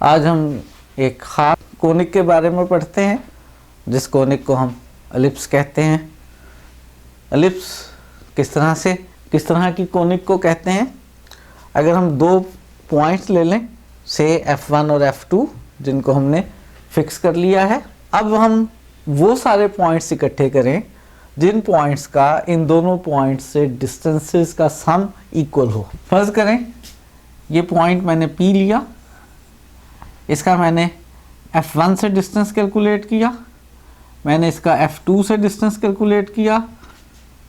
आज हम एक खास कोनिक के बारे में पढ़ते हैं, जिस कोनिक को हम एलिप्स कहते हैं। एलिप्स किस तरह की कोनिक को कहते हैं। अगर हम दो पॉइंट्स ले लें, से F1 और F2, जिनको हमने फिक्स कर लिया है। अब हम वो सारे पॉइंट्स इकट्ठे करें जिन पॉइंट्स का इन दोनों पॉइंट्स से डिस्टेंसेस का सम इक्वल हो। फर्ज करें ये पॉइंट मैंने P लिया, इसका मैंने F1 से डिस्टेंस कैलकुलेट किया, मैंने इसका F2 से डिस्टेंस कैलकुलेट किया,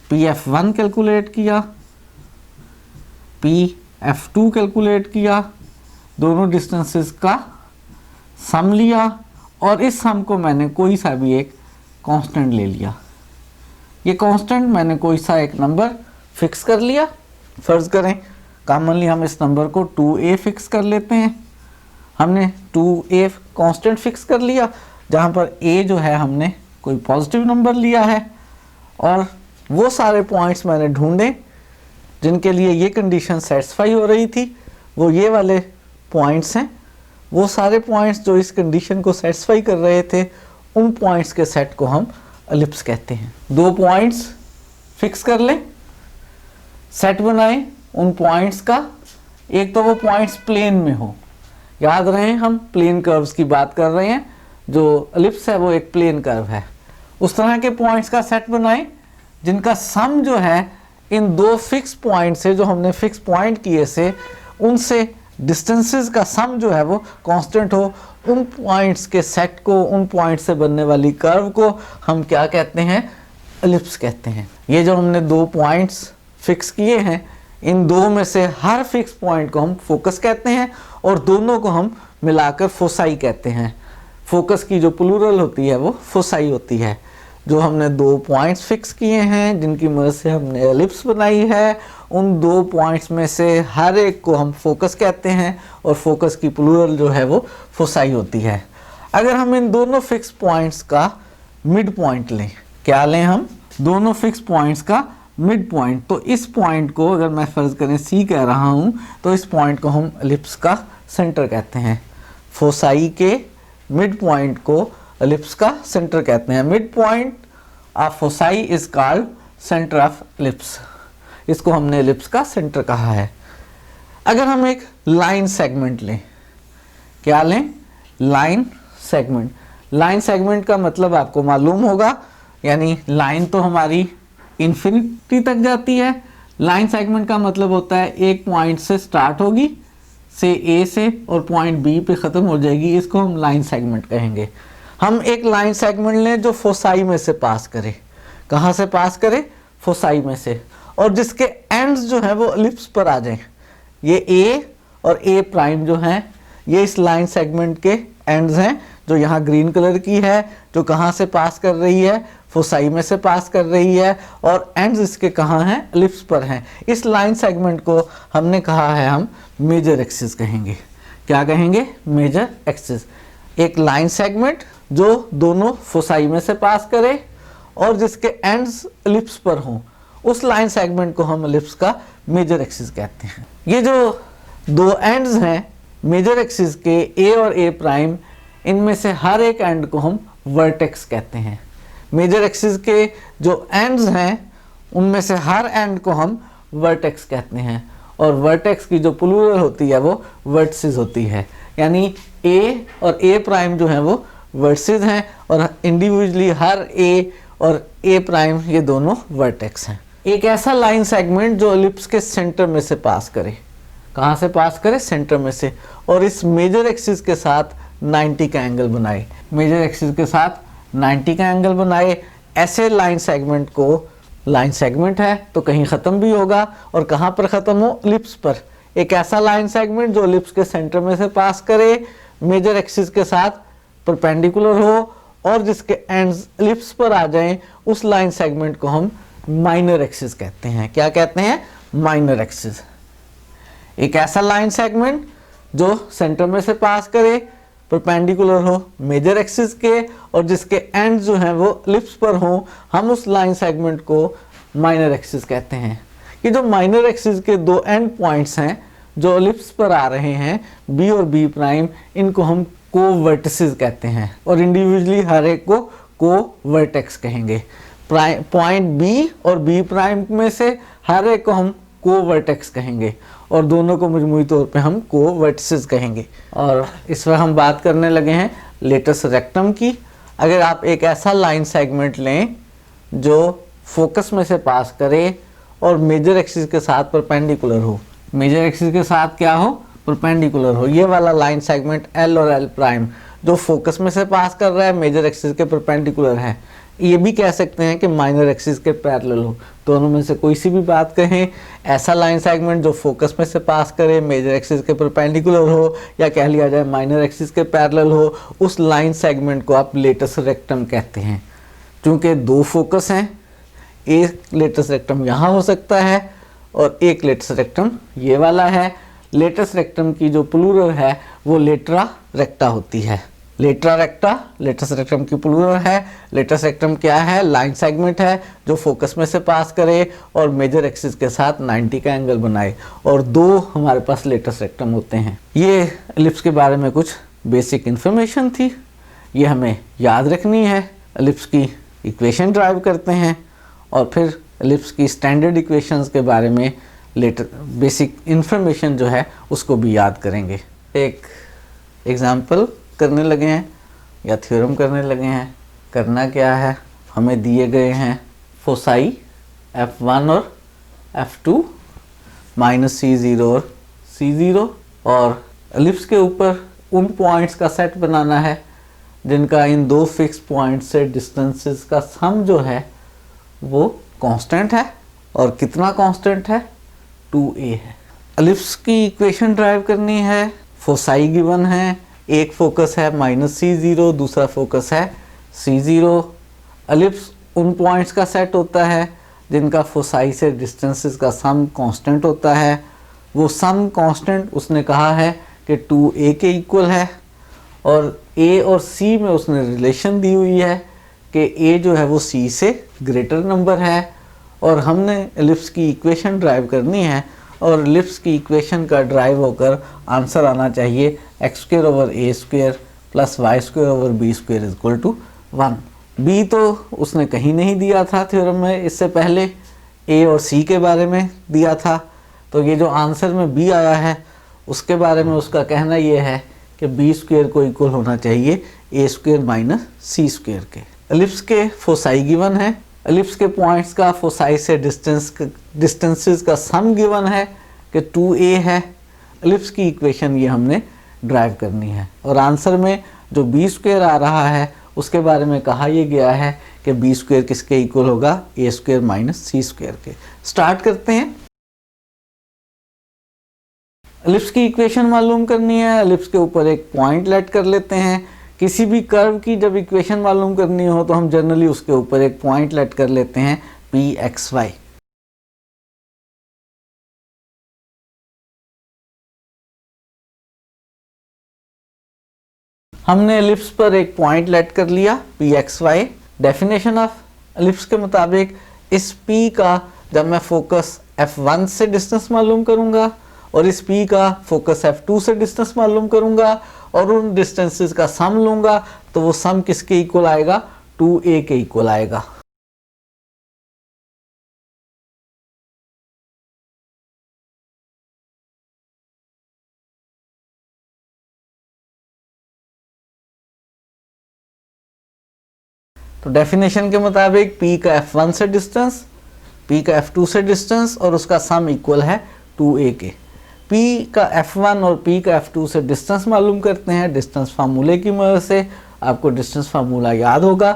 PF1 कैलकुलेट किया, PF2 कैलकुलेट किया, दोनों डिस्टेंसेस का सम लिया और इस सम को मैंने कोई सा भी एक कांस्टेंट ले लिया। ये कांस्टेंट मैंने कोई सा एक नंबर फिक्स कर लिया। फर्ज करें कॉमनली हम इस नंबर को 2a फिक्स कर लेते हैं। हमने 2a कांस्टेंट फिक्स कर लिया, जहाँ पर a जो है हमने कोई पॉजिटिव नंबर लिया है, और वो सारे पॉइंट्स मैंने ढूंढे जिनके लिए ये कंडीशन सेटिस्फाई हो रही थी। वो ये वाले पॉइंट्स हैं, वो सारे पॉइंट्स जो इस कंडीशन को सेटिस्फाई कर रहे थे, उन पॉइंट्स के सेट को हम एलिप्स कहते हैं। दो पॉइंट्स फिक्स कर लें, सेट बनाएं उन पॉइंट्स का। एक तो वो पॉइंट्स प्लेन में हो, याद रहे हम प्लेन कर्व्स की बात कर रहे हैं, जो एलिप्स है वो एक प्लेन कर्व है। उस तरह के पॉइंट्स का सेट बनाएं जिनका सम जो है इन दो फिक्स पॉइंट से, जो हमने फिक्स पॉइंट किए से, उनसे डिस्टेंसेस का सम जो है वो कांस्टेंट हो। उन पॉइंट्स के सेट को, उन पॉइंट से बनने वाली कर्व को हम क्या कहते हैं? एलिप्स कहते हैं। ये जो हमने दो पॉइंट्स फिक्स किए हैं, इन दो में से हर फिक्स पॉइंट को हम फोकस कहते हैं और दोनों को हम मिलाकर फोसाई कहते हैं। फोकस की जो प्लूरल होती है वो फोसाई होती है। जो हमने दो पॉइंट्स फिक्स किए हैं जिनकी मदद से हमने एलिप्स बनाई है, उन दो पॉइंट्स में से हर एक को हम फोकस कहते हैं और फोकस की प्लूरल जो है वो फोसाई होती है। अगर हम इन दोनों फिक्स पॉइंट्स का मिड पॉइंट लें, क्या लें हम? दोनों फिक्स पॉइंट्स का मिड पॉइंट। तो इस पॉइंट को अगर मैं फर्ज करें C कह रहा हूँ, तो इस पॉइंट को हम एलिप्स का सेंटर कहते हैं। फोसाई के मिड पॉइंट को एलिप्स का सेंटर कहते हैं। Mid point of foci is called centre of ellipse. इसको हमने एलिप्स का सेंटर कहा है। अगर हम एक लाइन सेगमेंट लें, क्या लें? Line segment. लाइन सेगमेंट का मतलब आपको मालूम होगा, यानी लाइन तो हमारी इन्फिनिटी तक जाती है। लाइन सेगमेंट का मतलब होता है एक पॉइंट से स्टार्ट होगी, से A से, और पॉइंट B पे ख़त्म हो जाएगी। इसको हम लाइन सेगमेंट कहेंगे। हम एक लाइन सेगमेंट लें जो फोसाई में से पास करे। कहाँ से पास करे? फोसाई में से, और जिसके एंड्स जो हैं वो एलिप्स पर आ जाएं। ये A और A प्राइम जो हैं, ये इस लाइन सेगमेंट के एंड्स हैं, जो यहाँ ग्रीन कलर की है, जो कहाँ से पास कर रही है? फोसाई में से पास कर रही है, और एंड्स इसके कहाँ हैं? एलिप्स पर हैं। इस लाइन सेगमेंट को हमने कहा है हम मेजर एक्सिस कहेंगे। क्या कहेंगे? Major axis. एक लाइन सेगमेंट जो दोनों फोसाई में से पास करे और जिसके एंड्स एलिप्स पर हों, उस लाइन सेगमेंट को हम एलिप्स का मेजर एक्सिस कहते हैं। ये जो दो एंड्स हैं मेजर एक्सिस के, A और A प्राइम, इनमें से हर एक एंड को हम वर्टेक्स कहते हैं। मेजर एक्सिस के जो एंड्स हैं उनमें से हर एंड को हम वर्टेक्स कहते हैं, और वर्टेक्स की जो प्लूरल होती है वो वर्टिसेस होती है। यानी A और A प्राइम जो है वो वर्टिसेस हैं, और इंडिविजुअली हर A और A प्राइम ये दोनों वर्टेक्स हैं। एक ऐसा लाइन सेगमेंट जो एलिप्स के सेंटर में से पास करे। कहाँ से पास करे? सेंटर में से, और इस मेजर एक्सिस के साथ 90 का एंगल बनाए। मेजर एक्सिस के साथ 90 का एंगल बनाए। ऐसे लाइन सेगमेंट को, लाइन सेगमेंट है तो कहीं ख़त्म भी होगा, और कहाँ पर ख़त्म हो? एलिप्स पर। एक ऐसा लाइन सेगमेंट जो एलिप्स के सेंटर में से पास करे, मेजर एक्सिस के साथ परपेंडिकुलर हो, और जिसके एंड्स एलिप्स पर आ जाएं, उस लाइन सेगमेंट को हम माइनर एक्सिस कहते हैं। क्या कहते हैं? Minor axis. एक ऐसा लाइन सेगमेंट जो सेंटर में से पास करे, परपेंडिकुलर हो मेजर एक्सिस के, और जिसके एंड्स जो हैं वो एलिप्स पर हों, हम उस लाइन सेगमेंट को माइनर एक्सिस कहते हैं। ये जो माइनर एक्सिस के दो एंड पॉइंट्स हैं जो एलिप्स पर आ रहे हैं बी और बी प्राइम, इनको हम कोवर्टिसेस कहते हैं और इंडिविजुअली हर एक को कोवर्टेक्स कहेंगे। पॉइंट बी और बी प्राइम में से हर एक को हम कोवर्टेक्स कहेंगे और दोनों को मजमूई तौर पे हम कोवर्टिसेस कहेंगे। और इस वक्त हम बात करने लगे हैं लेटस रेक्टम की। अगर आप एक ऐसा लाइन सेगमेंट लें जो फोकस में से पास करे और मेजर एक्सिस के साथ परपेंडिकुलर हो, मेजर एक्सिस के साथ क्या हो, परपेंडिकुलर हो, ये वाला लाइन सेगमेंट एल और एल प्राइम जो फोकस में से पास कर रहा है, मेजर एक्सिस के परपेंडिकुलर है, ये भी कह सकते हैं कि माइनर एक्सिस के पैरेलल हो, दोनों में से कोई सी भी बात कहें। ऐसा लाइन सेगमेंट जो फोकस में से पास करे, मेजर एक्सिस के परपेंडिकुलर हो या कह लिया जाए माइनर एक्सिस के पैरेलल हो, उस लाइन सेगमेंट को आप लेटस रेक्टम कहते हैं। क्योंकि दो फोकस हैं, एक लेटस रेक्टम यहाँ हो सकता है और एक लेटस रेक्टम ये वाला है। लेटस रेक्टम की जो प्लूरल है वो लेटरा रेक्टा होती है। लेटरा रेक्टा लेटस रेक्टम की प्लूरल है। लेटस रेक्टम क्या है, लाइन सेगमेंट है जो फोकस में से पास करे और मेजर एक्सिस के साथ 90 का एंगल बनाए, और दो हमारे पास लेटस रेक्टम होते हैं। ये एलिप्स के बारे में कुछ बेसिक इन्फॉर्मेशन थी, ये हमें याद रखनी है। एलिप्स की इक्वेशन ड्राइव करते हैं और फिर एलिप्स की स्टैंडर्ड इक्वेशंस के बारे में लेटर बेसिक इन्फॉर्मेशन जो है उसको भी याद करेंगे। एक एग्जाम्पल करने लगे हैं या थ्योरम करने लगे हैं। करना क्या है, हमें दिए गए हैं फोसाई F1 और F2 माइनस C0 और C0, और एलिप्स के ऊपर उन पॉइंट्स का सेट बनाना है जिनका इन दो फिक्स पॉइंट से डिस्टेंसेस का सम जो है वो कांस्टेंट है। और कितना कांस्टेंट है, 2a है। एलिप्स की इक्वेशन ड्राइव करनी है। फोसाई गिवन है, एक फोकस है माइनस C0, दूसरा फोकस है C0। एलिप्स उन पॉइंट्स का सेट होता है जिनका फोसाई से डिस्टेंसेस का सम कांस्टेंट होता है। वो सम कांस्टेंट उसने कहा है कि 2a के इक्वल है, और a और c में उसने रिलेशन दी हुई है कि a जो है वो c से ग्रेटर नंबर है। और हमने एलिप्स की इक्वेशन ड्राइव करनी है और एलिप्स की इक्वेशन का ड्राइव होकर आंसर आना चाहिए x² over a² plus y² over b² is equal to 1। b तो उसने कहीं नहीं दिया था थ्योरम में, इससे पहले a और c के बारे में दिया था। तो ये जो आंसर में b आया है उसके बारे में उसका कहना ये है कि b² को इक्वल होना चाहिए a² माइनस c² के। एलिप्स के फोसाई गिवन है, एलिप्स के पॉइंट्स का फोसाई से डिस्टेंसेस का सम गिवन है कि 2a है। एलिप्स की इक्वेशन ये हमने ड्राइव करनी है, और आंसर में जो b² आ रहा है उसके बारे में कहा यह गया है कि b² किसके इक्वल होगा, a² माइनस c² के। स्टार्ट करते हैं। एलिप्स की इक्वेशन मालूम करनी है। एलिप्स के ऊपर एक पॉइंट लेट कर लेते हैं। किसी भी कर्व की जब इक्वेशन मालूम करनी हो तो हम जनरली उसके ऊपर एक पॉइंट लेट कर लेते हैं pxy। हमने एलिप्स पर एक पॉइंट लेट कर लिया pxy। डेफिनेशन ऑफ एलिप्स के मुताबिक इस p का जब मैं फोकस f1 से डिस्टेंस मालूम करूंगा और इस p का फोकस f2 से डिस्टेंस मालूम करूंगा और उन डिस्टेंसेस का सम लूंगा तो वो सम किसके इक्वल आएगा, 2a के इक्वल आएगा। तो डेफिनेशन के मुताबिक p का f1 से डिस्टेंस, p का f2 से डिस्टेंस और उसका सम इक्वल है 2a के। p का f1 और p का f2 से डिस्टेंस मालूम करते हैं डिस्टेंस फार्मूले की मदद से। आपको डिस्टेंस फार्मूला याद होगा।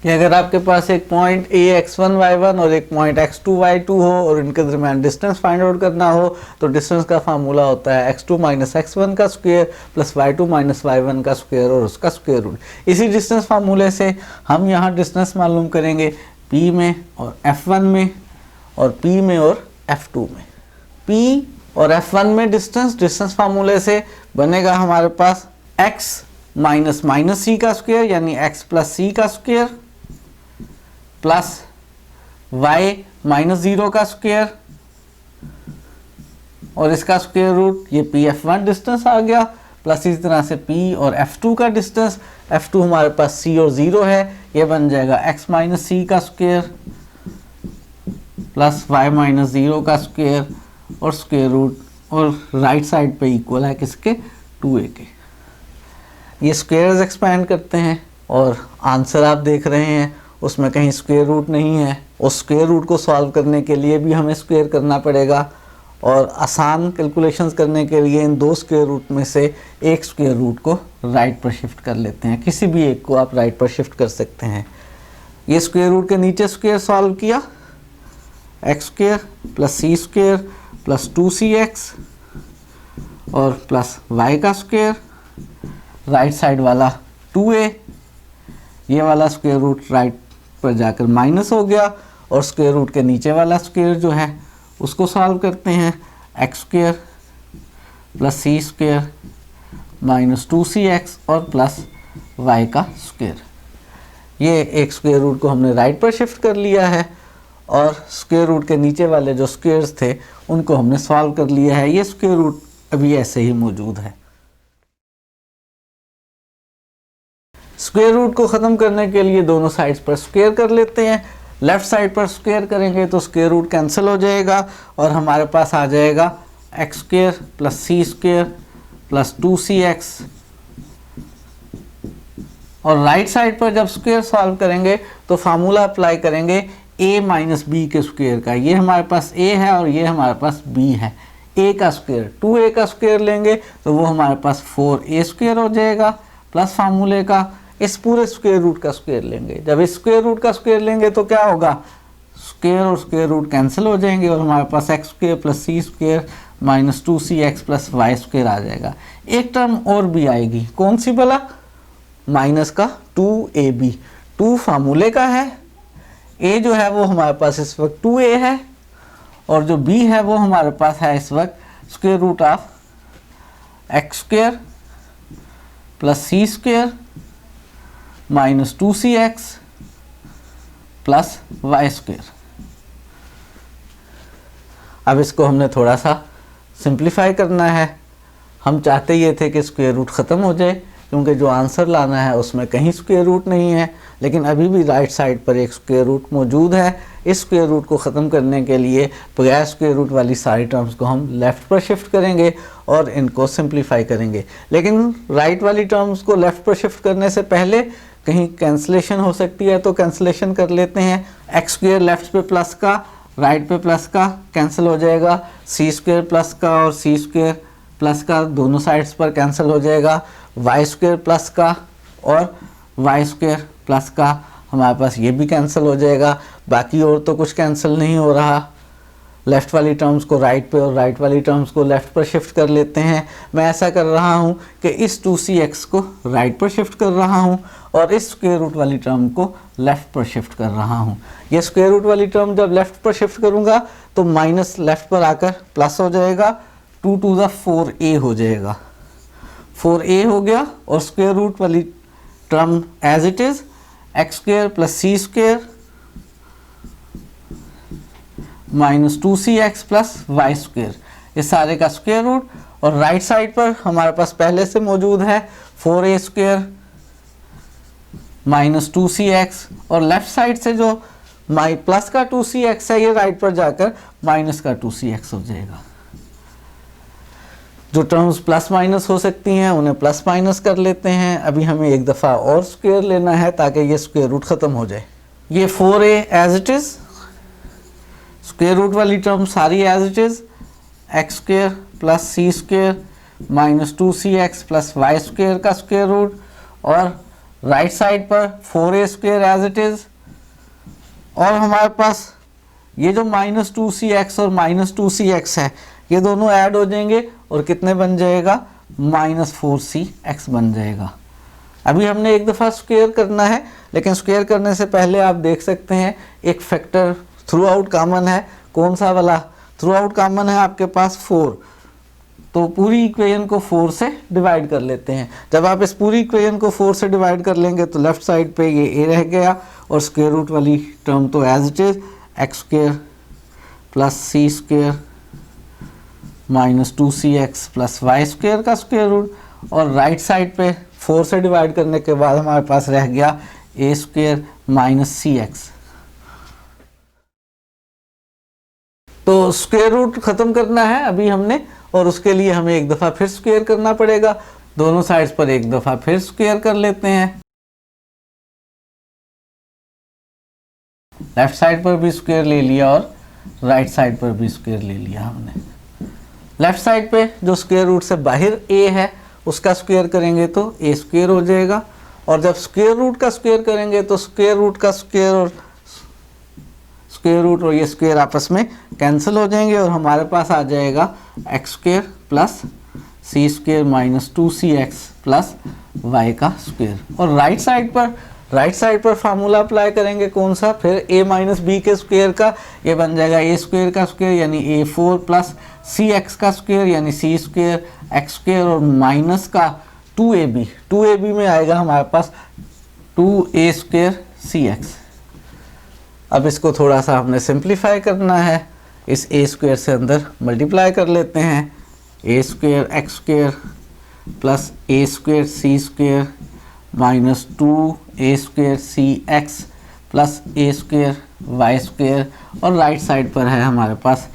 कि अगर आपके पास एक पॉइंट a x1 y1 और एक पॉइंट x2 y2 हो और इनके दरमियान डिस्टेंस फाइंड आउट करना हो तो डिस्टेंस का फार्मूला होता है x2 माइनस x1 का square plus y2 minus y1 का स्क्वायर और उसका स्क्वायर रूट। इसी डिस्टेंस फार्मूले से हम यहाँ डिस्टेंस मालूम करेंगे p में और f1 में और p में और f2 में। p और F1 में डिस्टेंस फार्मूले से बनेगा हमारे पास x माइनस माइनस सी का स्क्वायर यानी x प्लस सी का स्क्वायर प्लस y माइनस 0 का स्क्वायर और इसका स्क्वायर रूट, ये पी F1 डिस्टेंस आ गया, प्लस इसी तरह से p और F2 का डिस्टेंस, F2 हमारे पास c और 0 है, ये बन जाएगा x माइनस सी का स्क्वायर प्लस y माइनस 0 का स्क्वायर और स्क्वायर रूट, और राइट साइड पे इक्वल है किसके, 2a के। ये स्क्वायर्स एक्सपैंड करते हैं और आंसर आप देख रहे हैं उसमें कहीं स्क्वायर रूट नहीं है। उस स्क्वायर रूट को सॉल्व करने के लिए भी हमें स्क्वायर करना पड़ेगा और आसान कैलकुलेशंस करने के लिए इन दो स्क्वायर रूट में से एक स्क्वायर रूट को राइट पर शिफ्ट कर लेते हैं। किसी भी एक को आप राइट पर शिफ्ट कर सकते हैं। ये स्क्वायर रूट के नीचे स्क्वायर सॉल्व किया, x square plus c square plus 2cx और प्लस y का स्क्वायर, राइट साइड वाला 2a, ये वाला स्क्वायर रूट राइट पर जाकर माइनस हो गया और स्क्वायर रूट के नीचे वाला स्क्वायर जो है उसको सॉल्व करते हैं, x square plus c square minus 2cx और प्लस y का स्क्वायर। ये एक स्क्वायर रूट को हमने राइट पर शिफ्ट कर लिया है और स्क्वायर रूट के नीचे वाले जो स्क्वायर्स थे उनको हमने सॉल्व कर लिया है। ये स्क्वायर रूट अभी ऐसे ही मौजूद है। स्क्वायर रूट को ख़त्म करने के लिए दोनों साइड्स पर स्क्वायर कर लेते हैं। लेफ़्ट साइड पर स्क्वायर करेंगे तो स्क्वायर रूट कैंसिल हो जाएगा और हमारे पास आ जाएगा x square plus c square plus 2cx, और राइट साइड पर जब स्क्वायर सॉल्व करेंगे तो फार्मूला अप्लाई करेंगे a माइनस बी के स्क्वायर का। ये हमारे पास a है और ये हमारे पास b है। a का स्क्वायर 2a का स्क्वायर लेंगे तो वो हमारे पास 4a स्क्वायर हो जाएगा प्लस फार्मूले का इस पूरे स्क्वायर रूट का स्क्वायर लेंगे। जब इस स्क्वायर रूट का स्क्वायर लेंगे तो क्या होगा, स्क्वायर और स्क्वायर रूट कैंसिल हो जाएंगे और हमारे पास x square plus c square minus 2cx plus y square आ जाएगा। एक टर्म और भी आएगी, कौन सी भला, माइनस का 2ab। 2 फार्मूले का है, a जो है वो हमारे पास इस वक्त 2a है और जो b है वो हमारे पास है इस वक्त square root of x square plus c square minus 2cx plus y square. अब इसको हमने थोड़ा सा सिंप्लीफाई करना है। हम चाहते ये थे कि स्क्वायर रूट ख़त्म हो जाए क्योंकि जो आंसर लाना है उसमें कहीं स्क्वायर रूट नहीं है, लेकिन अभी भी राइट साइड पर एक स्क्वायर रूट मौजूद है। इस स्क्वायर रूट को ख़त्म करने के लिए बगैर स्क्वायर रूट वाली सारी टर्म्स को हम लेफ़्ट पर शिफ्ट करेंगे और इनको सिंप्लीफाई करेंगे। लेकिन राइट वाली टर्म्स को लेफ़्ट पर शिफ्ट करने से पहले कहीं कैंसिलेशन हो सकती है तो कैंसिलेशन कर लेते हैं। एक्स स्क्वायर लेफ्ट पे प्लस का, राइट पे प्लस का कैंसिल हो जाएगा, सी स्क्वायर प्लस का और सी स्क्वायर प्लस का दोनों साइड्स पर कैंसिल हो जाएगा, वाई स्क्वायर प्लस का और वाई स्क्वायर प्लस का हमारे पास ये भी कैंसिल हो जाएगा। बाकी और तो कुछ कैंसिल नहीं हो रहा। लेफ़्ट वाली टर्म्स को राइट पे और राइट वाली टर्म्स को लेफ़्ट पर शिफ्ट कर लेते हैं। मैं ऐसा कर रहा हूँ कि इस 2cx को राइट पर शिफ्ट कर रहा हूँ और इस स्क्वायर रूट वाली टर्म को लेफ़्ट पर शिफ्ट कर रहा हूँ। ये स्क्वायर रूट वाली टर्म जब लेफ़्ट पर शिफ्ट करूँगा तो माइनस लेफ़्ट पर आकर प्लस हो जाएगा, 2 to the 4a हो जाएगा, 4a हो गया और स्क्वायर रूट वाली term as it is x square plus c square minus 2cx plus y square, इस सारे का स्क्वायर रूट। और राइट साइड पर हमारे पास पहले से मौजूद है 4a स्क्वायर माइनस 2cx और लेफ्ट साइड से जो प्लस का 2cx है ये राइट पर जाकर माइनस का 2cx हो जाएगा। जो टर्म्स प्लस माइनस हो सकती हैं उन्हें प्लस माइनस कर लेते हैं। अभी हमें एक दफ़ा और स्क्वायर लेना है ताकि ये स्क्वायर रूट ख़त्म हो जाए। ये 4a एज इट इज़, स्क्वायर रूट वाली टर्म सारी as it is, x square plus c square minus 2cx plus y square का स्क्वायर रूट और राइट साइड पर 4a square as it is. और हमारे पास ये जो माइनस 2cx और माइनस 2cx है ये दोनों ऐड हो जाएंगे और कितने बन जाएगा, माइनस 4cx बन जाएगा। अभी हमने एक दफ़ा स्क्वायर करना है, लेकिन स्क्वायर करने से पहले आप देख सकते हैं एक फैक्टर थ्रू आउट कॉमन है। कौन सा वाला, थ्रू आउट कॉमन है आपके पास 4, तो पूरी इक्वेशन को 4 से डिवाइड कर लेते हैं। जब आप इस पूरी इक्वेशन को 4 से डिवाइड कर लेंगे तो लेफ्ट साइड पे ये a रह गया और स्क्वायर रूट वाली टर्म तो as it is x square plus c square minus 2cx plus y square का स्क्वायर रूट, और राइट साइड पे 4 से डिवाइड करने के बाद हमारे पास रह गया a स्क्वायर माइनस cx। तो स्क्वायर रूट खत्म करना है अभी हमने, और उसके लिए हमें एक दफ़ा फिर स्क्वायर करना पड़ेगा। दोनों साइड्स पर एक दफ़ा फिर स्क्वायर कर लेते हैं। लेफ्ट साइड पर भी स्क्वायर ले लिया और राइट साइड पर भी स्क्वायर ले लिया हमने। लेफ्ट साइड पे जो स्क्वायर रूट से बाहर a है उसका स्क्वायर करेंगे तो a स्क्वायर हो जाएगा, और जब स्क्वायर रूट का स्क्वायर करेंगे तो स्क्वायर रूट का स्क्वायर और स्क्वायर रूट और ये स्क्वायर आपस में कैंसिल हो जाएंगे और हमारे पास आ जाएगा x square plus c square minus 2cx plus y का स्क्वायर। और राइट साइड पर फार्मूला अप्लाई करेंगे कौन सा, फिर a माइनस बी के स्क्वायर का, ये बन जाएगा a स्क्वायर का स्क्वायर यानी a4 प्लस cx का स्क्वायर यानी c स्क्वायर एक्स स्क्वायर और माइनस का 2ab में आएगा हमारे पास 2a स्क्वायर cx। अब इसको थोड़ा सा हमने सिंप्लीफाई करना है, इस a स्क्वायर से अंदर मल्टीप्लाई कर लेते हैं, a square x square plus a square c square minus 2a square c x plus a square y square, और राइट साइड पर है हमारे पास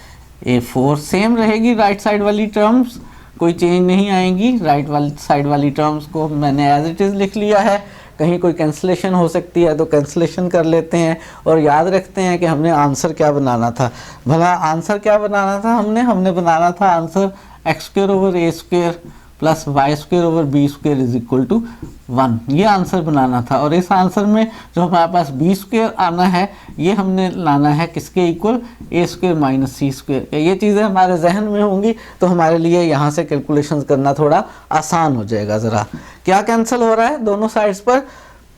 a4। सेम रहेगी राइट साइड वाली टर्म्स, कोई चेंज नहीं आएंगी। राइट साइड वाली टर्म्स को मैंने एज इट इज़ लिख लिया है, कहीं कोई कैंसिलेशन हो सकती है तो कैंसिलेशन कर लेते हैं, और याद रखते हैं कि हमने आंसर क्या बनाना था। भला आंसर क्या बनाना था हमने बनाना था answer x square over a square plus y square over b square is equal to 1, ये आंसर बनाना था। और इस आंसर में जो हमारे पास बी स्क्वायर आना है ये हमने लाना है किसके इक्वल, ए स्क्वायर माइनस सी स्क्वायर। ये चीज़ें हमारे जहन में होंगी तो हमारे लिए यहाँ से कैलकुलेशंस करना थोड़ा आसान हो जाएगा। ज़रा क्या कैंसिल हो रहा है दोनों साइड्स पर,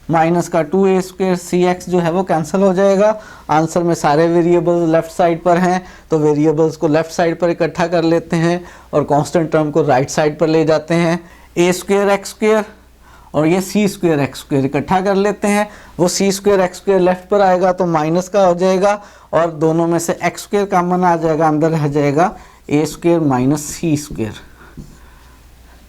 माइनस का 2a स्क्वायर सी एक्स जो है वो कैंसिल हो जाएगा। आंसर में सारे वेरिएबल्स लेफ्ट साइड पर हैं तो वेरिएबल्स को लेफ्ट साइड पर इकट्ठा कर लेते हैं और कांस्टेंट टर्म को राइट साइड पर ले जाते हैं। a स्क्वायर एक्स स्क्वायर और ये सी स्क्वायर एक्स स्क्वायर इकट्ठा कर लेते हैं, वो सी स्क्वायर एक्स स्क्वायर लेफ्ट पर आएगा तो माइनस का हो जाएगा, और दोनों में से एक्स स्क्वायर कॉमन आ जाएगा, अंदर रह जाएगा a square minus c square.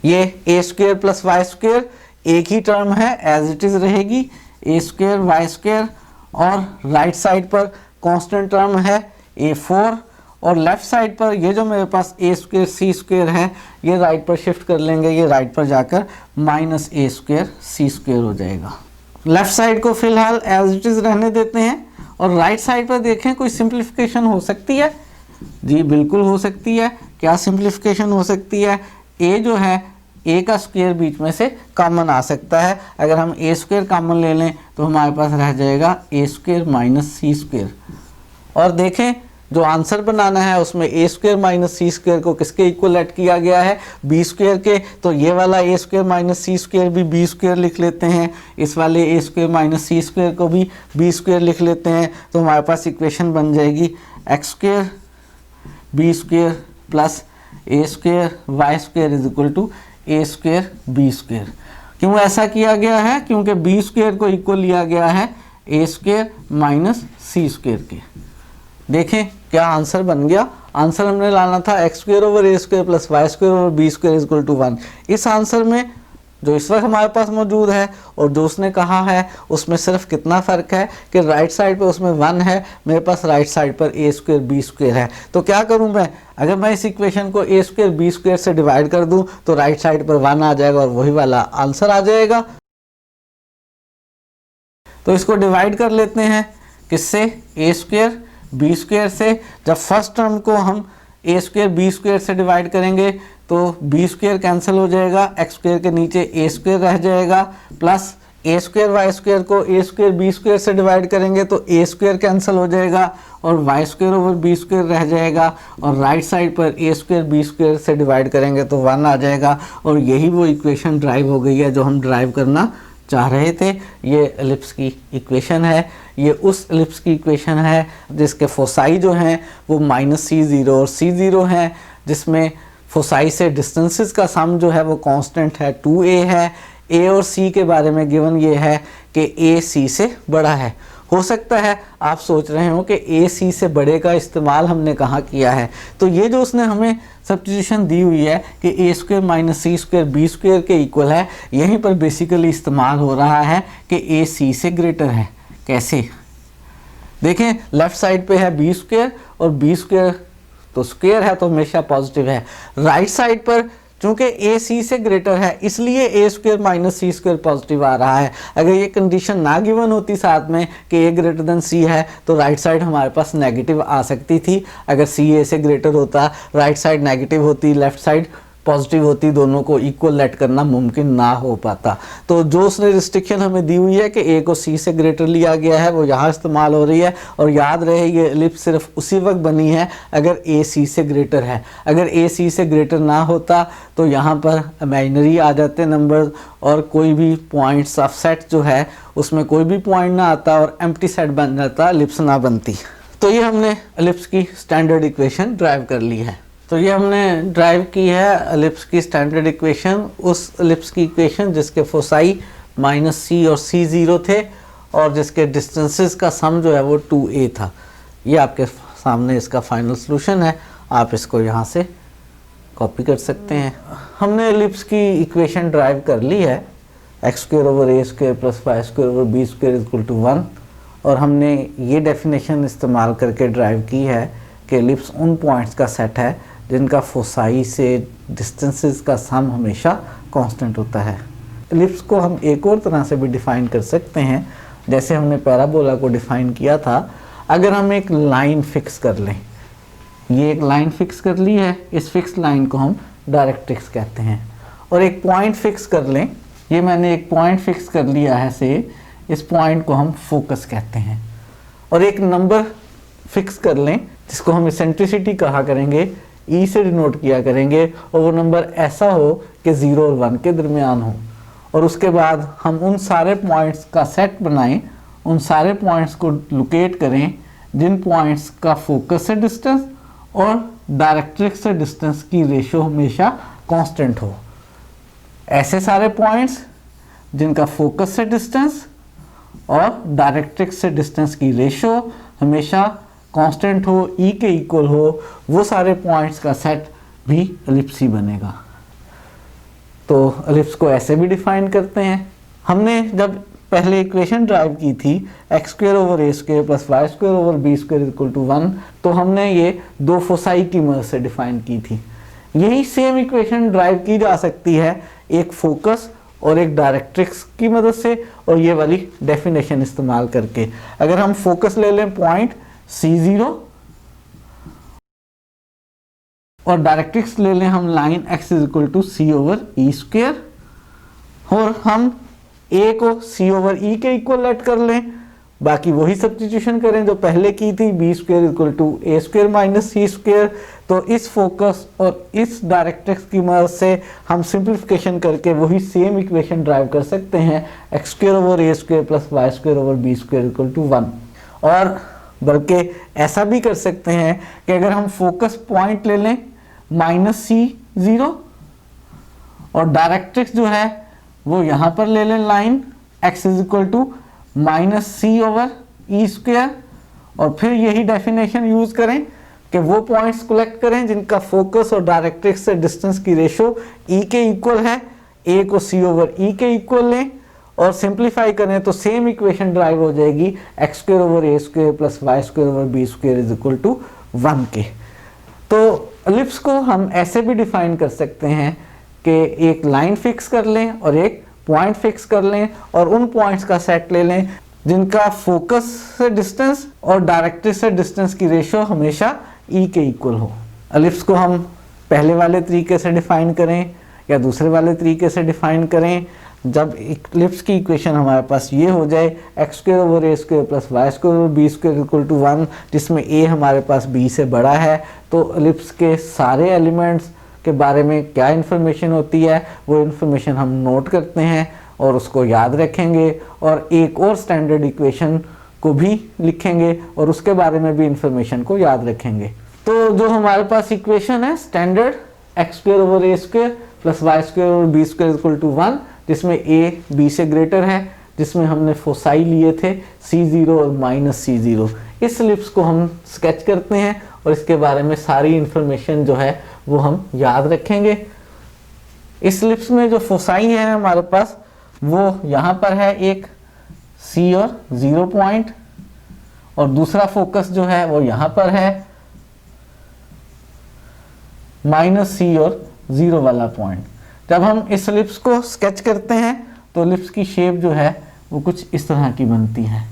ये a square plus y square एक ही टर्म है, एज इट इज़ रहेगी a स्क्वायर वाई स्क्वायर, और राइट साइड पर कांस्टेंट टर्म है a4, और लेफ्ट साइड पर ये जो मेरे पास a स्क्वायर सी स्क्वायर है ये राइट पर शिफ्ट कर लेंगे, ये राइट पर जाकर minus a square c square हो जाएगा। लेफ्ट साइड को फिलहाल एज इट इज़ रहने देते हैं, और राइट साइड पर देखें कोई सिंप्लीफिकेशन हो सकती है, जी बिल्कुल हो सकती है। क्या सिंप्लीफिकेशन हो सकती है, a जो है a का स्क्वायर बीच में से कॉमन आ सकता है, अगर हम a स्क्वायर कॉमन ले लें तो हमारे पास रह जाएगा a square minus c square. और देखें जो आंसर बनाना है उसमें a square minus c square को किसके इक्वल ऐड किया गया है, b स्क्वायर के, तो ये वाला a square minus c square भी b स्क्वायर लिख लेते हैं, इस वाले a square minus c square को भी b स्क्वायर लिख लेते हैं, तो हमारे पास इक्वेशन बन जाएगी x square b square plus a square y square is equal to a square b square. क्यों ऐसा किया गया है, क्योंकि b स्क्वायर को इक्वल लिया गया है a square minus c square के। देखें क्या आंसर बन गया, आंसर हमने लाना था x square over a square plus y square over b square is equal to 1। इस आंसर में जो इस वक्त हमारे पास मौजूद है और जो उसने कहा है उसमें सिर्फ कितना फ़र्क है कि राइट साइड पे उसमें 1 है, मेरे पास राइट साइड पर ए स्क्वायर बी स्क्वायर है। तो क्या करूं मैं, अगर मैं इस इक्वेशन को ए स्क्वायर बी स्क्वायर से डिवाइड कर दूं तो राइट साइड पर 1 आ जाएगा और वही वाला आंसर आ जाएगा। तो इसको डिवाइड कर लेते हैं किससे, ए स्क्वायर बी स्क्वायर से। जब फर्स्ट टर्म को हम ए स्क्वायर बी स्क्वायर से डिवाइड करेंगे तो बी स्क्वायर कैंसिल हो जाएगा, एक्स स्क्वायर के नीचे ए स्क्वायर रह जाएगा, plus a square y square को ए स्क्वायर बी स्क्वायर से डिवाइड करेंगे तो ए स्क्वायर कैंसिल हो जाएगा और y square over b square रह जाएगा, और राइट साइड पर ए स्क्वायर बी स्क्वायर से डिवाइड करेंगे तो 1 आ जाएगा। और यही वो इक्वेशन ड्राइव हो गई है जो हम ड्राइव करना चाह रहे थे। ये एलिप्स की इक्वेशन है, ये उस एलिप्स की इक्वेशन है जिसके फोसाई जो हैं वो -c0 और c0 हैं, जिसमें फोसाई से डिस्टेंसेस का सम जो है वो कांस्टेंट है 2a है। a और c के बारे में गिवन ये है कि a c से बड़ा है। हो सकता है आप सोच रहे हो कि a c से बड़े का इस्तेमाल हमने कहाँ किया है, तो ये जो उसने हमें सब्स्टिट्यूशन दी हुई है कि a² - c² b² के इक्वल है, यहीं पर बेसिकली इस्तेमाल हो रहा है कि a c से ग्रेटर है। कैसे देखें, लेफ्ट साइड पे है b² और b² तो स्क्वायर है तो हमेशा पॉजिटिव है। राइट साइड पर चूंकि a c से ग्रेटर है इसलिए a² - c² पॉजिटिव आ रहा है। अगर ये कंडीशन ना गिवन होती साथ में कि a ग्रेटर देन c है तो राइट साइड हमारे पास नेगेटिव आ सकती थी। अगर c a से ग्रेटर होता, राइट साइड नेगेटिव होती, लेफ्ट साइड पॉजिटिव होती, दोनों को इक्वल लेट करना मुमकिन ना हो पाता। तो जो उसने रिस्ट्रिक्शन हमें दी हुई है कि a को c से ग्रेटर लिया गया है वो यहाँ इस्तेमाल हो रही है। और याद रहे ये एलिप्स सिर्फ उसी वक्त बनी है अगर a c से ग्रेटर है। अगर a c से ग्रेटर ना होता तो यहाँ पर इमेजिनरी आ जाते नंबर और कोई भी पॉइंट्स ऑफ सेट जो है उसमें कोई भी पॉइंट ना आता और एम्प्टी सेट बन जाता, एलिप्स ना बनती। तो ये हमने एलिप्स की स्टैंडर्ड इक्वेशन ड्राइव कर ली है। तो ये हमने ड्राइव की है एलिप्स की स्टैंडर्ड इक्वेशन, उस एलिप्स की इक्वेशन जिसके फोसाई -c और c0 थे और जिसके डिस्टेंसेस का सम जो है वो 2a था। ये आपके सामने इसका फाइनल सॉल्यूशन है, आप इसको यहाँ से कॉपी कर सकते हैं। हमने एलिप्स की इक्वेशन ड्राइव कर ली है, x² / a² + y² / b² = 1, और हमने ये डेफिनेशन इस्तेमाल करके ड्राइव की है कि एलिप्स उन पॉइंट्स का सेट है जिनका फोसाई से डिस्टेंसेस का सम हमेशा कांस्टेंट होता है। एलिप्स को हम एक और तरह से भी डिफ़ाइन कर सकते हैं, जैसे हमने पैराबोला को डिफ़ाइन किया था। अगर हम एक लाइन फिक्स कर लें, ये एक लाइन फिक्स कर ली है, इस फिक्स लाइन को हम डायरेक्ट्रिक्स कहते हैं, और एक पॉइंट फिक्स कर लें, ये मैंने एक पॉइंट फिक्स कर लिया है से, इस पॉइंट को हम फोकस कहते हैं, और एक नंबर फिक्स कर लें जिसको हम इसेंट्रिसिटी कहा करेंगे, ई से डिनोट किया करेंगे, और वो नंबर ऐसा हो कि 0 और 1 के दरमियान हो। और उसके बाद हम उन सारे पॉइंट्स का सेट बनाएं, उन सारे पॉइंट्स को लोकेट करें जिन पॉइंट्स का फोकस से डिस्टेंस और डायरेक्ट्रिक्स से डिस्टेंस की रेशो हमेशा कांस्टेंट हो। ऐसे सारे पॉइंट्स जिनका फोकस से डिस्टेंस और डायरेक्ट्रिक्स से डिस्टेंस की रेशो हमेशा कांस्टेंट हो, ई के इक्वल हो, वो सारे पॉइंट्स का सेट भी एलिप्स ही बनेगा। तो एलिप्स को ऐसे भी डिफाइन करते हैं। हमने जब पहले इक्वेशन ड्राइव की थी x² / a² + y² / b² = 1, तो हमने ये दो फोसाई की मदद से डिफाइन की थी। यही सेम इक्वेशन ड्राइव की जा सकती है एक फोकस और एक डायरेक्ट्रिक्स की मदद से, और ये वाली डेफिनेशन इस्तेमाल करके। अगर हम फोकस ले लें पॉइंट c0 और डायरेक्ट्रिक्स ले लें हम लाइन x = c/e², और हम a को c/e के इक्वल लेट कर लें, बाकी वही सब्स्टिट्यूशन करें जो पहले की थी, b² = a² - c²। तो इस फोकस और इस डायरेक्ट्रिक्स की मदद से हम सिंप्लीफिकेशन करके वही सेम इक्वेशन ड्राइव कर सकते हैं, x² / a² + y² / b² = 1। और बल्कि ऐसा भी कर सकते हैं कि अगर हम फोकस पॉइंट ले लें -c0 और डायरेक्ट्रिक्स जो है वो यहाँ पर ले लें लाइन x = -c/e², और फिर यही डेफिनेशन यूज करें कि वो पॉइंट्स कलेक्ट करें जिनका फोकस और डायरेक्ट्रिक्स से डिस्टेंस की रेशो e के इक्वल है, a को c/e के इक्वल लें और सिंप्लीफाई करें तो सेम इक्वेशन ड्राइव हो जाएगी x² / a² + y² / b² = 1 के। तो एलिप्स को हम ऐसे भी डिफाइन कर सकते हैं कि एक लाइन फिक्स कर लें और एक पॉइंट फिक्स कर लें और उन पॉइंट्स का सेट ले लें जिनका फोकस से डिस्टेंस और डायरेक्ट्रिक्स से डिस्टेंस की रेशो हमेशा e के इक्वल हो। एलिप्स को हम पहले वाले तरीके से डिफाइन करें या दूसरे वाले तरीके से डिफाइन करें, जब एलिप्स की इक्वेशन हमारे पास ये हो जाए x² / a² + y² / b² = 1, जिसमें a हमारे पास b से बड़ा है, तो एलिप्स के सारे एलिमेंट्स के बारे में क्या इन्फॉर्मेशन होती है वो इन्फॉर्मेशन हम नोट करते हैं। और उसको याद रखेंगे और एक और स्टैंडर्ड इक्वेशन को भी लिखेंगे और उसके बारे में भी इंफॉर्मेशन को याद रखेंगे। तो जो हमारे पास इक्वेशन है standard x square over a square plus y square over b square equal to 1, जिसमें ए बी से ग्रेटर है, जिसमें हमने फोसाई लिए थे C0 और -C0। इस एलिप्स को हम स्केच करते हैं और इसके बारे में सारी इंफॉर्मेशन जो है वो हम याद रखेंगे। इस एलिप्स में जो फोसाई है हमारे पास वो यहाँ पर है एक C और 0 पॉइंट, और दूसरा फोकस जो है वो यहाँ पर है -C और 0 वाला पॉइंट। जब हम इस एलिप्स को स्केच करते हैं तो एलिप्स की शेप जो है वो कुछ इस तरह की बनती है।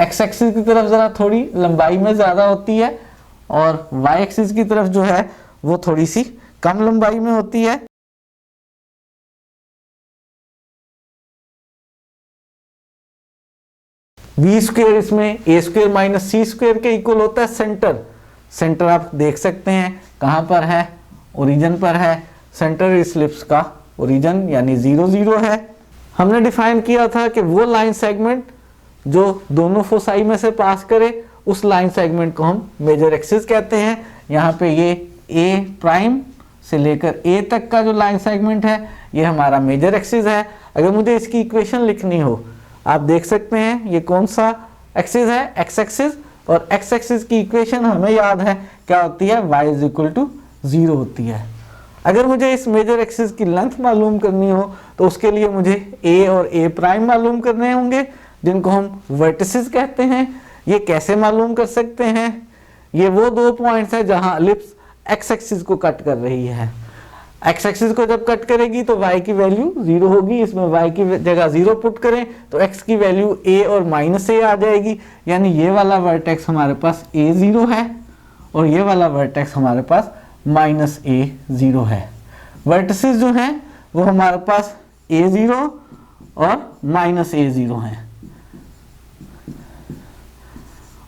एक्स एक्सिस की तरफ ज़रा थोड़ी लंबाई में ज़्यादा होती है और वाई एक्सिस की तरफ जो है वो थोड़ी सी कम लंबाई में होती है। बी स्क्वायर इसमें ए स्क्वायर माइनस सी स्क्वायर के इक्वल होता है। सेंटर आप देख सकते हैं कहाँ पर है, ओरिजिन पर है। सेंटर इस एलिप्स का ओरिजिन यानी 0 0 है। हमने डिफाइन किया था कि वो लाइन सेगमेंट जो दोनों फोसाई में से पास करे उस लाइन सेगमेंट को हम मेजर एक्सिस कहते हैं। यहाँ पे ये ए प्राइम से लेकर ए तक का जो लाइन सेगमेंट है ये हमारा मेजर एक्सिस है। अगर मुझे इसकी इक्वेशन लिखनी हो, आप देख सकते हैं ये कौन सा एक्सिस है, एक्स एक्सिस, और एक्स एक्सिस की इक्वेशन हमें याद है क्या होती है, y इज इक्वल टू 0 होती है। अगर मुझे इस मेजर एक्सिस की लेंथ मालूम करनी हो तो उसके लिए मुझे a और a प्राइम मालूम करने होंगे, जिनको हम वर्टिसेस कहते हैं। ये कैसे मालूम कर सकते हैं, ये वो दो पॉइंट्स हैं जहां एलिप्स एक्स एक्सिस को कट कर रही है। एक्स एक्सिस को जब कट करेगी तो y की वैल्यू 0 होगी, इसमें y की जगह 0 पुट करें तो x की वैल्यू a और -a आ जाएगी। यानी ये वाला वर्टेक्स हमारे पास a0 है और ये वाला वर्टेक्स हमारे पास -a0 है। वर्टिसेस जो हैं वो हमारे पास a0 और -a0 हैं।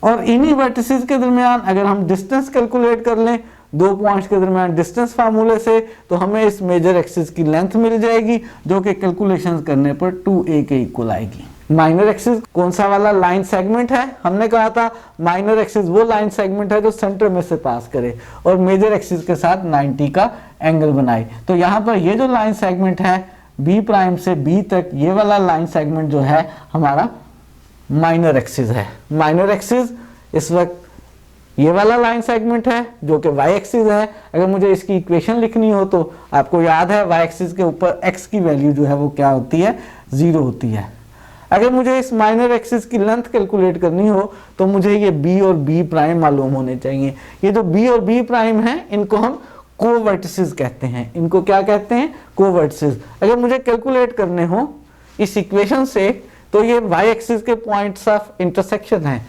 और इन्हीं वर्टिसेस के दरमियान अगर हम डिस्टेंस कैलकुलेट कर लें दो पॉइंट्स के दरमियान डिस्टेंस फार्मूले से, तो हमें इस मेजर एक्सिस की लेंथ मिल जाएगी जो कि कैलकुलेशंस करने पर 2a के इक्वल आएगी। माइनर एक्सिस कौन सा वाला लाइन सेगमेंट है, हमने कहा था माइनर एक्सिस वो लाइन सेगमेंट है जो सेंटर में से पास करे और मेजर एक्सिस के साथ 90 का एंगल बनाए। तो यहाँ पर ये जो लाइन सेगमेंट है b प्राइम से b तक, ये वाला लाइन सेगमेंट जो है हमारा माइनर एक्सिस है। माइनर एक्सिस इस वक्त ये वाला लाइन सेगमेंट है जो कि y एक्सिस है। अगर मुझे इसकी इक्वेशन लिखनी हो तो आपको याद है y एक्सिस के ऊपर x की वैल्यू जो है वो क्या होती है, 0 होती है। अगर मुझे इस माइनर एक्सिस की लेंथ कैलकुलेट करनी हो तो मुझे ये b और b प्राइम मालूम होने चाहिए। ये जो b और b प्राइम है इनको हम कोवर्टिसेस कहते हैं। इनको क्या कहते हैं, कोवर्टिसेस। अगर मुझे कैलकुलेट करने हो इस इक्वेशन से तो ये y एक्सिस के पॉइंट्स ऑफ इंटरसेक्शन है।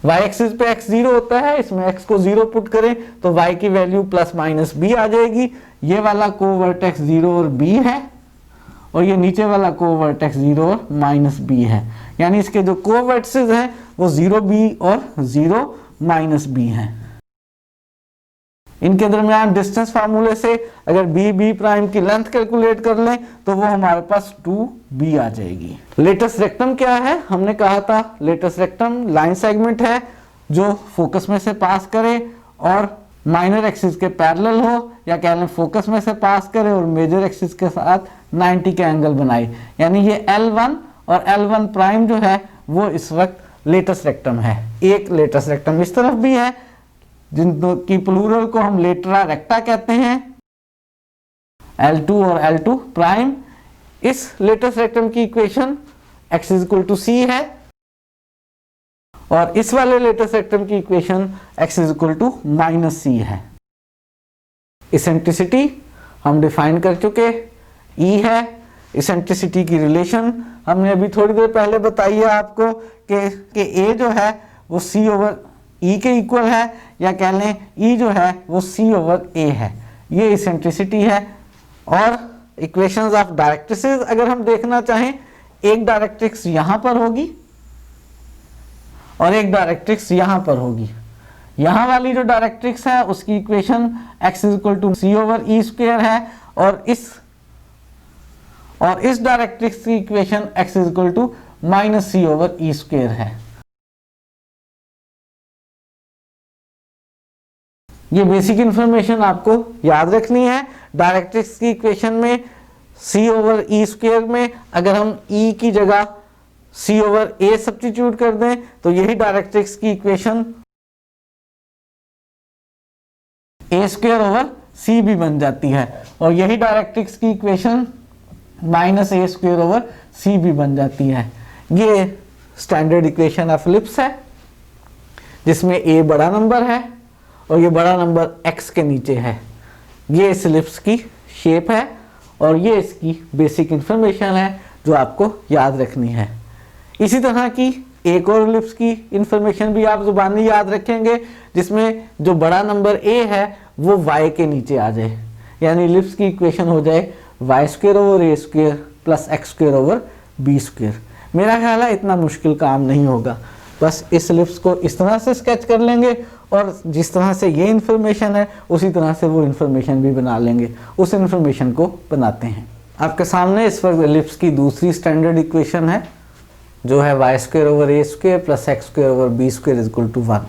y एक्सिस पे x 0 होता है, इसमें x को 0 पुट करें तो y की वैल्यू ±b आ जाएगी। ये वाला कोवर्टेक्स 0 और b है और ये नीचे वाला कोवर्टेक्स 0 और -b है। यानी इसके जो कोवर्टिसेस हैं वो 0b और 0 -b हैं। इनके दरमियान डिस्टेंस फार्मूले से अगर b प्राइम की लेंथ कैलकुलेट कर लें तो वो हमारे पास 2b आ जाएगी। लेटस रेक्टम क्या है, हमने कहा था लेटस रेक्टम लाइन सेगमेंट है जो फोकस में से पास करे और माइनर एक्सिस के पैरेलल हो, या कह लें फोकस में से पास करे और मेजर एक्सिस के साथ 90 का एंगल बनाए। यानी ये L1 और L1 प्राइम जो है वो इस वक्त लेटस रेक्टम है। एक लेटस रेक्टम इस तरफ भी है जिनकी प्लूरल को हम लेटरा रेक्टा कहते हैं, L2 और L2 प्राइम। इस लेटस रेक्टम की इक्वेशन x = c है और इस वाले लेटस रेक्टम की इक्वेशन x = -c है। इसेंट्रिसिटी हम डिफाइन कर चुके, E है। इसेंट्रिसिटी की रिलेशन हमने अभी थोड़ी देर पहले बताई है आपको कि A जो है वो c ओवर E के इक्वल है, या कह लें E जो है वो c ओवर A है। ये इसेंट्रिसिटी है। और इक्वेशंस ऑफ डायरेक्ट्रिसेस अगर हम देखना चाहें, एक डायरेक्ट्रिक्स यहां पर होगी और एक डायरेक्ट्रिक्स यहां पर होगी। यहां वाली जो डायरेक्ट्रिक्स है उसकी इक्वेशन x = c/e² है और इस डायरेक्ट्रिक्स की equation x is equal to minus c over e square है। ये बेसिक इंफॉर्मेशन आपको याद रखनी है। डायरेक्ट्रिक्स की इक्वेशन में c ओवर ई स्क्वेयर में अगर हम e की जगह c ओवर a सब्स्टिट्यूट कर दें तो यही डायरेक्ट्रिक्स की equation a square over c भी बन जाती है, और यही डायरेक्ट्रिक्स की equation minus a square over c भी बन जाती है। ये स्टैंडर्ड इक्वेशन ऑफ एलिप्स है जिसमें a बड़ा नंबर है और ये बड़ा नंबर x के नीचे है। ये इस एलिप्स की शेप है और ये इसकी बेसिक इंफॉर्मेशन है जो आपको याद रखनी है। इसी तरह की एक और एलिप्स की इंफॉर्मेशन भी आप जुबानी याद रखेंगे जिसमें जो बड़ा नंबर a है वो y के नीचे आ जाए, यानी एलिप्स की इक्वेशन हो जाए y square over a square plus x square over b square. मेरा ख्याल है इतना मुश्किल काम नहीं होगा, बस इस एलिप्स को इस तरह से स्केच कर लेंगे और जिस तरह से ये इन्फॉर्मेशन है उसी तरह से वो इन्फॉर्मेशन भी बना लेंगे। उस इन्फॉर्मेशन को बनाते हैं। आपके सामने इस वक्त एलिप्स की दूसरी स्टैंडर्ड इक्वेशन है जो है y square over a square plus x square over b square is equal to 1।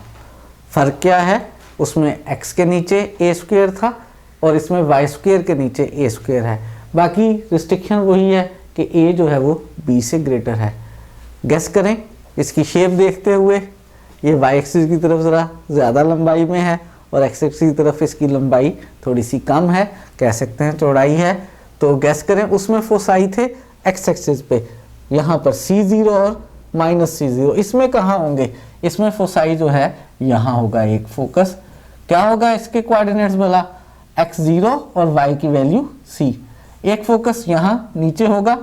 फ़र्क क्या है, उसमें x के नीचे a स्क्वेयर था और इसमें y स्क्वेयर के नीचे a स्क्वेयर है। बाकी रिस्ट्रिक्शन वही है कि a जो है वो b से ग्रेटर है। गेस करें इसकी शेप देखते हुए, ये y एक्सिस की तरफ ज़रा ज़्यादा लंबाई में है और x एक्सिस की तरफ इसकी लंबाई थोड़ी सी कम है, कह सकते हैं चौड़ाई है। तो गैस करें उसमें फोसाई थे x एक्सिस पे, यहाँ पर C0 और माइनस C0, इसमें कहाँ होंगे, इसमें फोसाई जो है यहाँ होगा एक फोकस। क्या होगा इसके कोऑर्डिनेट्स भला, x0 और y की वैल्यू c। एक फोकस यहाँ नीचे होगा,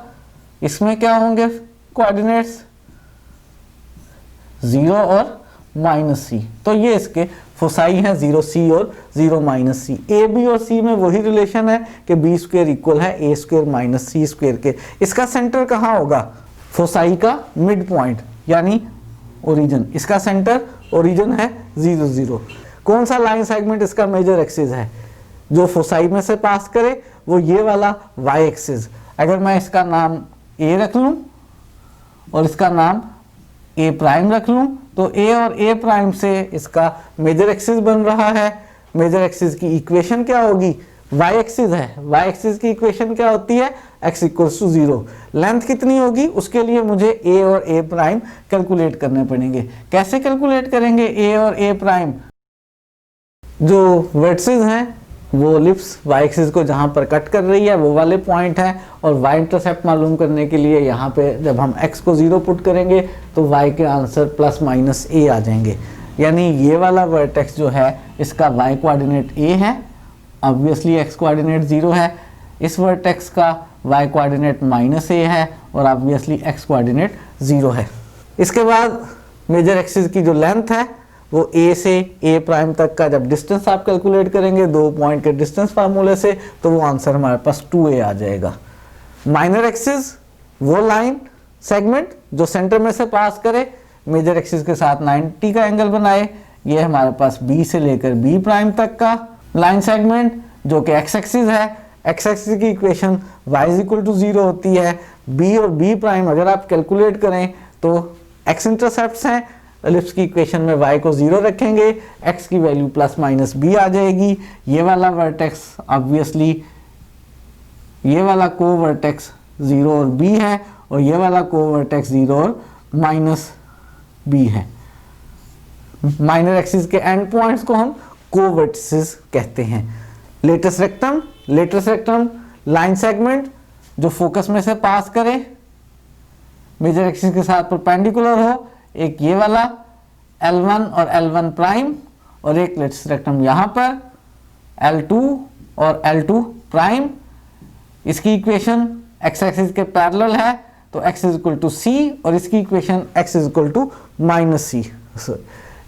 इसमें क्या होंगे कोऑर्डिनेट्स 0 और माइनस c। तो ये इसके फोसाई हैं 0c और 0 माइनस c। a b और c में वही रिलेशन है कि b स्क्वेयर इक्वल है a square minus c square के। इसका सेंटर कहाँ होगा, फोसाई का मिड पॉइंट यानी ओरिजिन। इसका सेंटर ओरिजिन है 0 0। कौन सा लाइन सेगमेंट इसका मेजर एक्सिस है जो फोसाई में से पास करे, वो ये वाला y एक्सिस। अगर मैं इसका नाम a रख लूँ और इसका नाम a प्राइम रख लूँ तो a और a प्राइम से इसका मेजर एक्सिस बन रहा है। मेजर एक्सिस की इक्वेशन क्या होगी, y एक्सिस है, y एक्सिस की इक्वेशन क्या होती है, x इक्वल्स टू 0। लेंथ कितनी होगी, उसके लिए मुझे a और a प्राइम कैलकुलेट करने पड़ेंगे। कैसे कैलकुलेट करेंगे a और a प्राइम, जो वर्टिसेस हैं वो एलिप्स y एक्सिस को जहाँ पर कट कर रही है वो वाले पॉइंट हैं, और y इंटरसेप्ट मालूम करने के लिए यहाँ पे जब हम x को 0 पुट करेंगे तो y के आंसर प्लस माइनस a आ जाएंगे। यानी ये वाला वर्टेक्स जो है इसका y कोऑर्डिनेट a है, ऑब्वियसली x कोऑर्डिनेट 0 है। इस वर्टेक्स का y कोऑर्डिनेट माइनस a है और ऑब्वियसली x कोऑर्डिनेट 0 है। इसके बाद मेजर एक्सिस की जो लेंथ है वो a से a प्राइम तक का जब डिस्टेंस आप कैलकुलेट करेंगे दो पॉइंट के डिस्टेंस फार्मूले से, तो वो आंसर हमारे पास 2a आ जाएगा। माइनर एक्सिस वो लाइन सेगमेंट जो सेंटर में से पास करे, मेजर एक्सिस के साथ 90 का एंगल बनाए, ये हमारे पास b से लेकर b प्राइम तक का लाइन सेगमेंट जो कि x एक्सिस है। x एक्सिस की equation y is equal to 0 होती है। b और b प्राइम अगर आप कैलकुलेट करें तो x इंटरसेप्ट्स हैं, एलिप्स की इक्वेशन में y को 0 रखेंगे, x की वैल्यू प्लस माइनस b आ जाएगी। ये वाला वर्टेक्स ऑब्वियसली ये वाला को वर्टेक्स 0 और b है और ये वाला को वर्टेक्स 0 और माइनस b है। माइनर एक्सिस के एंड पॉइंट्स को हम को वर्टिसेस कहते हैं। लेटस रेक्टम लाइन सेगमेंट जो फोकस में से पास करे, मेजर एक्सिस के साथ परपेंडिकुलर हो, एक ये वाला L1 और L1 प्राइम और एक लेटस रेक्टम यहाँ पर L2 और L2 प्राइम। इसकी इक्वेशन x एक्सिस के पैरेलल है तो x is equal to c और इसकी equation x is equal to minus c।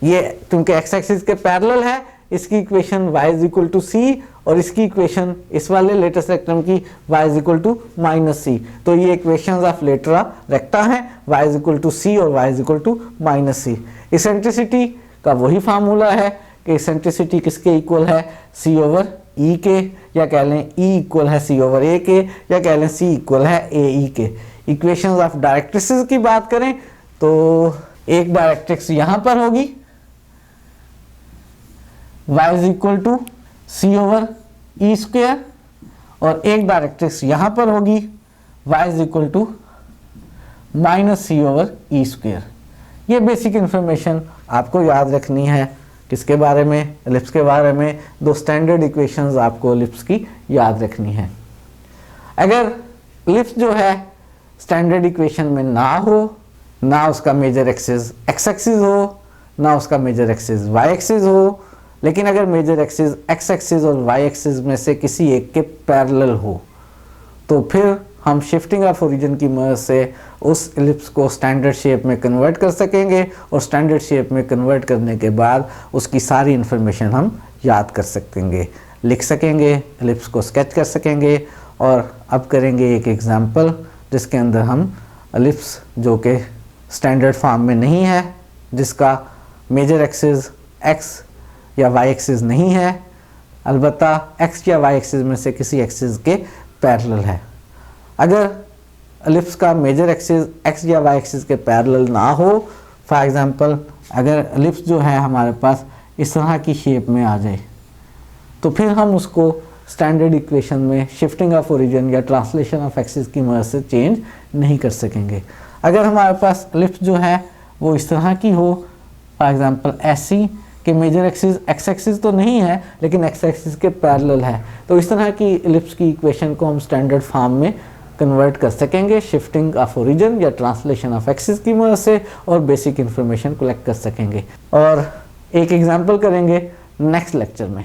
ये क्योंकि x एक्सिस के पैरेलल है इसकी equation y is equal to c और इसकी इक्वेशन इस वाले लेटस रेक्टम की y is equal to minus c। तो ये इक्वेशंस ऑफ लेटरा रेक्टा हैं, y is equal to c और y is equal to minus c। Eccentricity का वही फार्मूला है कि इसेंट्रिसिटी किसके इक्वल है, c ओवर ई के, या कह लें ई इक्वल है सी ओवर ए के, या कह लें सी इक्वल है ए ई के। इक्वेशंस ऑफ डायरेक्ट्रिक्स की बात करें तो एक डायरेक्ट्रिक्स यहाँ पर होगी y is equal to c over e square, और एक डायरेक्ट्रिक्स यहाँ पर होगी y is equal to minus c over e square. ये बेसिक इंफॉर्मेशन आपको याद रखनी है। किसके बारे में? एलिप्स के बारे में। दो स्टैंडर्ड इक्वेशंस आपको एलिप्स की याद रखनी है। अगर एलिप्स जो है स्टैंडर्ड इक्वेशन में ना हो, ना उसका मेजर एक्सिस एक्स एक्सिस हो, ना उसका मेजर एक्सिस वाई एक्सिस हो, लेकिन अगर मेजर एक्सिस एक्स एक्सिस और वाई एक्सिस में से किसी एक के पैरेलल हो, तो फिर हम शिफ्टिंग ऑफ ओरिजिन की मदद से उस एलिप्स को स्टैंडर्ड शेप में कन्वर्ट कर सकेंगे, और स्टैंडर्ड शेप में कन्वर्ट करने के बाद उसकी सारी इन्फॉर्मेशन हम याद कर सकेंगे, लिख सकेंगे, एलिप्स को स्केच कर सकेंगे। और अब करेंगे एक एग्जांपल जिसके अंदर हम एलिप्स जो कि स्टैंडर्ड फॉर्म में नहीं है, जिसका मेजर एक्सिस एक्स या वाई एक्सिस नहीं है, अलबत्ता एक्स या वाई एक्सिस में से किसी एक्सिस के पैरेलल है। अगर एलिप्स का मेजर एक्सिस एक्स या वाई एक्सिस के पैरेलल ना हो, फॉर एग्जांपल अगर एलिप्स जो है हमारे पास इस तरह की शेप में आ जाए, तो फिर हम उसको स्टैंडर्ड इक्वेशन में शिफ्टिंग ऑफ ओरिजिन या ट्रांसलेशन ऑफ एक्सिस की मदद से चेंज नहीं कर सकेंगे। अगर हमारे पास एलिप्स जो है वो इस तरह की हो, फॉर एग्जांपल ऐसी कि मेजर एक्सिस एक्स एक्सिस तो नहीं है लेकिन एक्स एक्सिस के पैरेलल है, तो इस तरह की एलिप्स की इक्वेशन को हम स्टैंडर्ड फॉर्म में कन्वर्ट कर सकेंगे शिफ्टिंग ऑफ ओरिजिन या ट्रांसलेशन ऑफ एक्सिस की मदद से, और बेसिक इन्फॉर्मेशन कलेक्ट कर सकेंगे। और एक एग्जांपल करेंगे नेक्स्ट लेक्चर में।